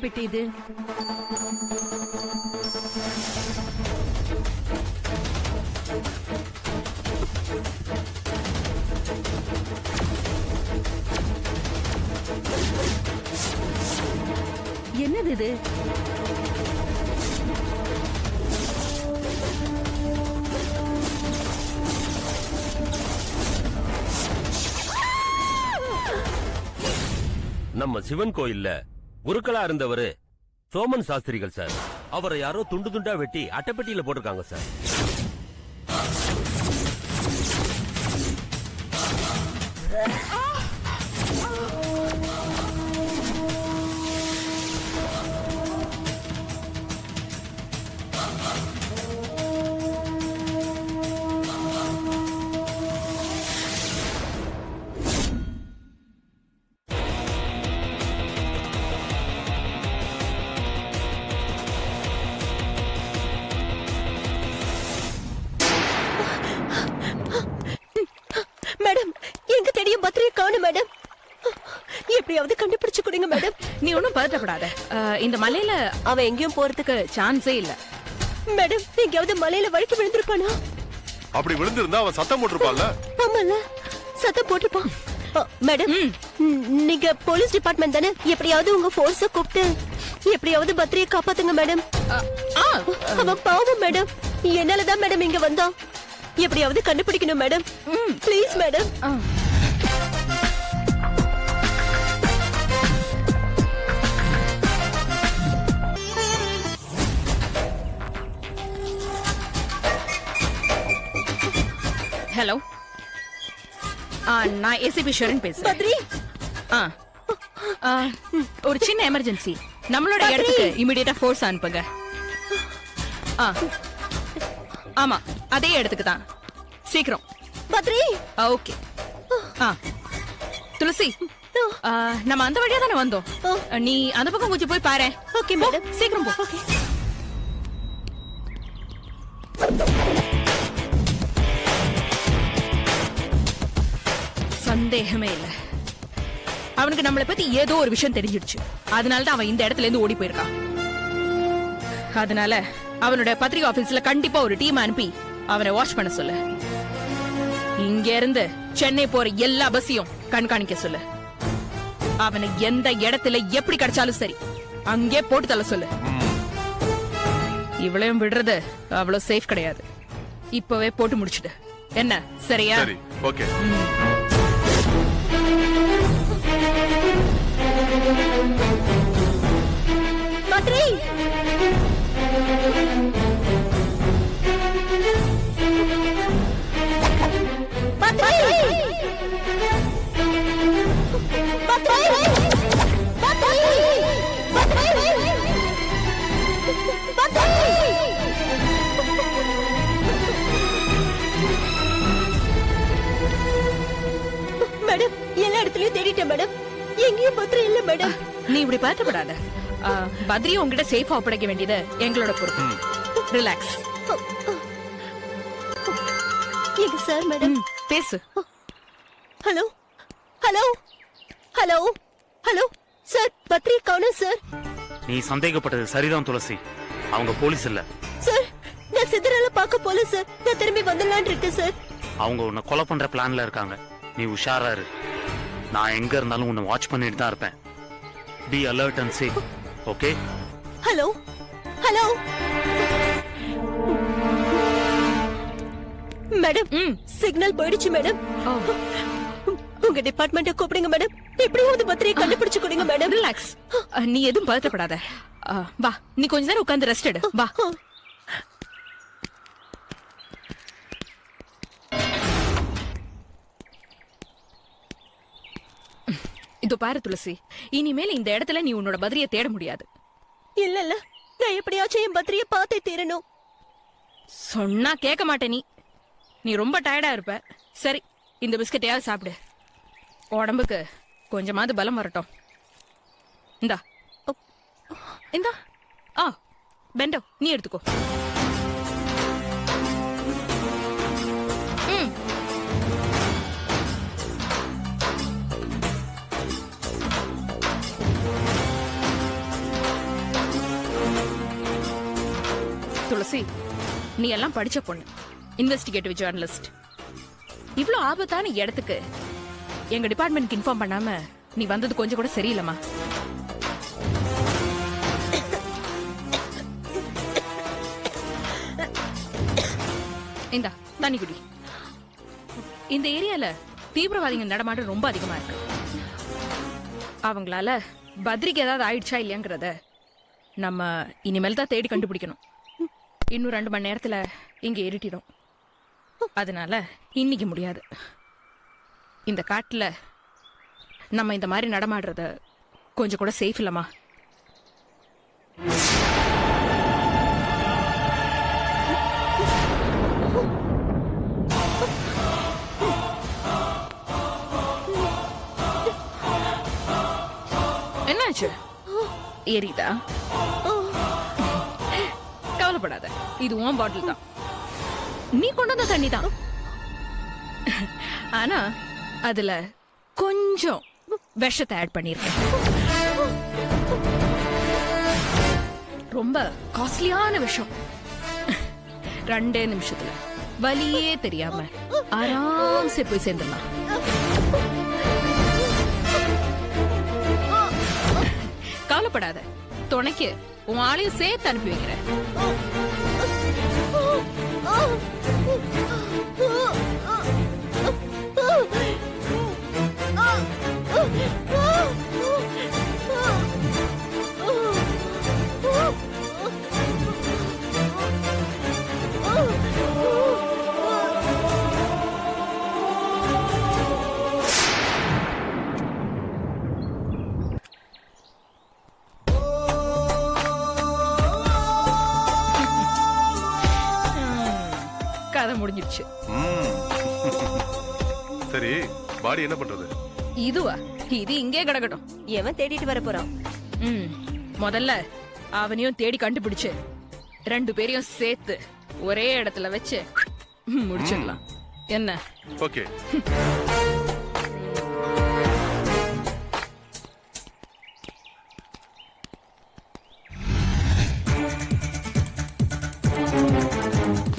பெட்டி இது? என்னது இது? நம்ம சிவன் கோயில்ல குருக்களா இருந்தவரு சோமன் சாஸ்திரிகள் சார். அவரை யாரோ துண்டு துண்டா வெட்டி அட்டைப்பெட்டியில போட்டிருக்காங்க சார். மேடம், எங்க தேடிய பத்திரிகை காணோம் மேடம். எப்படியாவது கண்டுபிடிச்சு கொடுங்க மேடம். நீ ஒன்னும் பதட்டப்படாத. இந்த மலையில அவன் எங்கேயும் போறதுக்கு சான்ஸே இல்ல. மேடம், எங்கேயாவது மலையில வழுக்கி விழுந்திருப்பானா? அப்படி விழுந்திருந்தா அவன் சத்தம் போட்டிருப்பான்ல. ஆமால, சத்தம் போட்டிருப்பான். மேடம், நீங்க போலீஸ் டிபார்ட்மெண்ட் தானே? எப்படியாவது உங்க போர்ஸ கூப்பிட்டு எப்படியாவது பத்திரியை காப்பாத்துங்க மேடம். அவன் பாவம் மேடம். என்னாலதான் மேடம் இங்க வந்தான். எப்படியாவது கண்டுபிடிக்கணும் மேடம். Please madam. ஹலோ, நான் ஏசிபி ஷரண் பேசுறேன். பத்ரி, ஒரு சின்ன எமர்ஜென்சி. நம்மளோட இடத்துக்கு இமிடியேட்டா ஃபோர்ஸ் அனுப்புங்க. ஆமா, அதே இடத்துக்கு தான். சீக்கிரம். பத்ரி. ஓகே. துளசி, நம்ம அந்த வழியா தானே வந்தோம். நீ அந்த பக்கம் கொஞ்சம் போய் பாரு. Okay madam. சீக்கிரம் போ. ஓகே. சந்தேகமே இல்ல, அவனுக்கு நம்மளை பத்தி ஏதோ ஒரு விஷயம் தெரிஞ்சிடுச்சு. அதனாலதான் அவன் இந்த இடத்துல இருந்து ஓடி போயிருக்கான். அதனால அவனோட பத்திரிகை ஆபீஸ்ல கண்டிப்பா ஒரு டீம் அனுப்பி அவனை வாட்ச் பண்ண சொல்லு. இங்க இருந்து சென்னை போற எல்லா பஸ்ஸையும் கண்காணிக்க சொல்லு. அவனை எந்த இடத்துல எப்படி கிடைச்சாலும் சரி அங்கே போட்டு தள்ள சொல்லு. இவ்வளையும் விடுறது அவ்வளவு சேஃப் கிடையாது. இப்பவே போட்டு முடிச்சுடு. என்ன, சரியா? சரி, ஓகே. பத்ரி, மேடம், எல்லா இடத்துலயும் தேடிட்டேன் மேடம். எங்கேயும் பத்ரி இல்ல மேடம். நீ இப்படி பதட்டப்படாத. பத்ரியை உங்ககிட்ட சேஃபா ஒப்படைக்க வேண்டியது எங்களோட பொறுப்பு. ரிலாக்ஸ். எங்க சார் மேடம்? பேசு. Hello hello hello hello sir, Badri காணோம் சார். நீ சந்தேகப்பட்டது சரிதான் துளசி. அவங்க போலீஸ் இல்ல சார். நான் சிதறல பார்க்க போல சார். நான் திரும்பி வந்துடலான்னு இருக்கேன் சார். அவங்க உன்னை கொலை பண்ற பிளான்ல இருக்காங்க. நீ உஷாரா இரு. நான் எங்க இருந்தாலும் உன்னை வாட்ச் பண்ணிட்டு தான் இருப்பேன். Be alert and safe. Okay? Hello hello madam, signal போயிடுச்சு மேடம். உங்க டிபார்ட்மெண்ட்டை கூப்பிடுங்க மேடம். எப்படியாவது பத்திரியை கண்டுபிடிச்சு கொடுங்க மேடம். ரிலாக்ஸ். நீ எதுவும் பதட்டப்படாத. வா, நீ கொஞ்ச நேரம் உட்கார்ந்து ரெஸ்ட் எடு. வா. இதோ பாரு துளசி, இனிமேல் இந்த இடத்துல நீ உன்னோட பத்ரியை தேட முடியாது. இல்ல இல்ல, நான் எப்படியாச்சும் என் பத்ரியை பார்த்தே தீரணும். சொன்னா கேட்க மாட்டே நீ. நீ ரொம்ப டயர்டா இருப்ப. சரி, இந்த பிஸ்கட்டையாவது சாப்பிடு. உடம்புக்கு கொஞ்சமாவது பலம் வரட்டும். இந்தா இந்தா. பெண்டோ, நீ எடுத்துக்கோ. துளசி, நீ எல்லாம் படிச்ச பொண்ணு, இன்வெஸ்டிகேட்டிவ் ஜேர்னலிஸ்ட். இவ்ளோ ஆபத்தான இடத்துக்கு எங்க டிபார்ட்மெண்ட்க்கு இன்ஃபார்ம் பண்ணாம நீ வந்தது கொஞ்சம் கூட சரியில்லம்மா. இந்தா தண்ணி குடி. இந்த ஏரியால தீவிரவாதிகள் நடமாட்டம் ரொம்ப அதிகமா இருக்கு. அவங்களால பத்ரிக்கு ஏதாவது ஆயிடுச்சா இல்லையாங்கிறத நம்ம இனிமேல் தான் தேடி கண்டுபிடிக்கணும். இன்னும் 2 மணி நேரத்துல இங்க இருட்டிடும். அதனால இன்னைக்கு முடியாது. இந்த காட்டுல நம்ம இந்த மாதிரி நடமாடுறத கொஞ்சம் கூட சேஃப் இல்லம்மா. என்னாச்சு? ஏறிதா? கவலைப்படாத, இது உன் பாட்டில் தான். நீ கொண்டு வந்த தண்ணி தான். ஆனா அதுல கொஞ்சம் விஷத்தை ஆட் பண்ணிருக்கேன். ரொம்ப காஸ்ட்லியான விஷம். 2 நிமிஷத்துல வலியே தெரியாம ஆராம்சே போய் சேர்ந்துடலாம். கவலைப்படாத, துணைக்கு உன் ஆளையும் சேர்த்து அனுப்பி வைக்கிறேன். கதை முடிஞ்சிருச்சு. சரி, பாடி என்ன பண்றது? இதுவா? இது இங்கே கிடக்கட்டும். எவன் தேடிட்டு வர போறான்? முதல்ல அவனையும் தேடி கண்டுபிடிச்சு 2 பேரையும் சேர்த்து ஒரே இடத்துல வச்சு முடிச்சிடலாம். என்ன? ஓகே.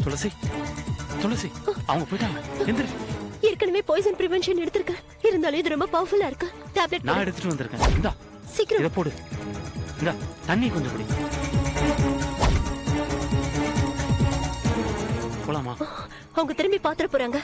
துளசி, துளசி, அவங்க போயிட்டாங்க. எந்திரி. ஏற்கனவே பாய்சன் பிரிவென்ஷன் எடுத்திருக்கேன். இருந்தாலும் இது ரொம்ப பவர்ஃபுல்லா இருக்கு. டேப்லெட் நான் எடுத்துட்டு வந்திருக்கேன். இந்தா சீக்கிரம் இத போடு. இந்தா தண்ணி கொஞ்சம் குடி. போலாமா? அவங்க திரும்பி பாத்துற போறாங்க.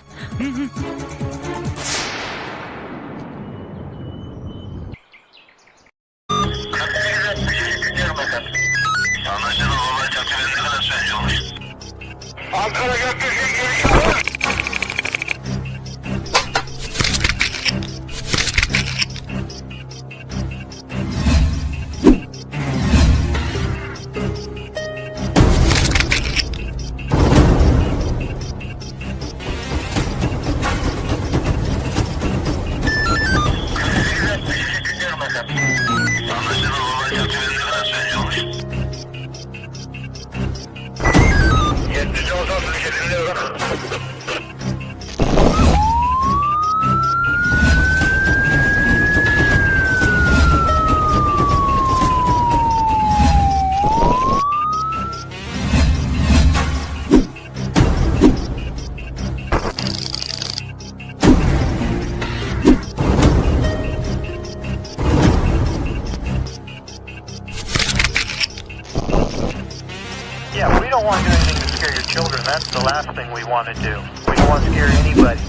Yeah, we don't want to do anything to scare your children. That's the last thing we want to do. We don't want to scare anybody.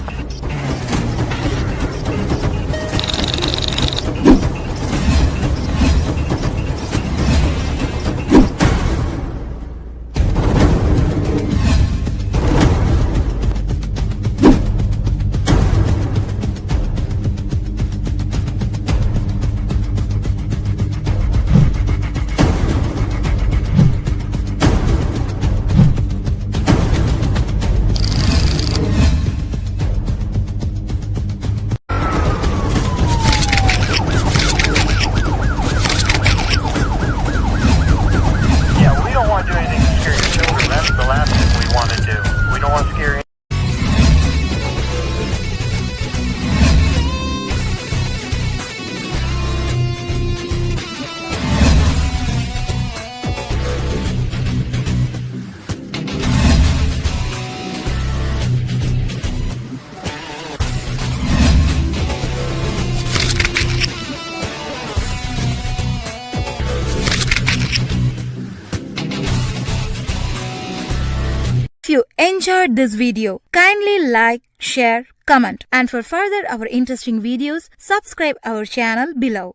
enjoyed this video, kindly like, share, comment, and for further our interesting videos, subscribe our channel below.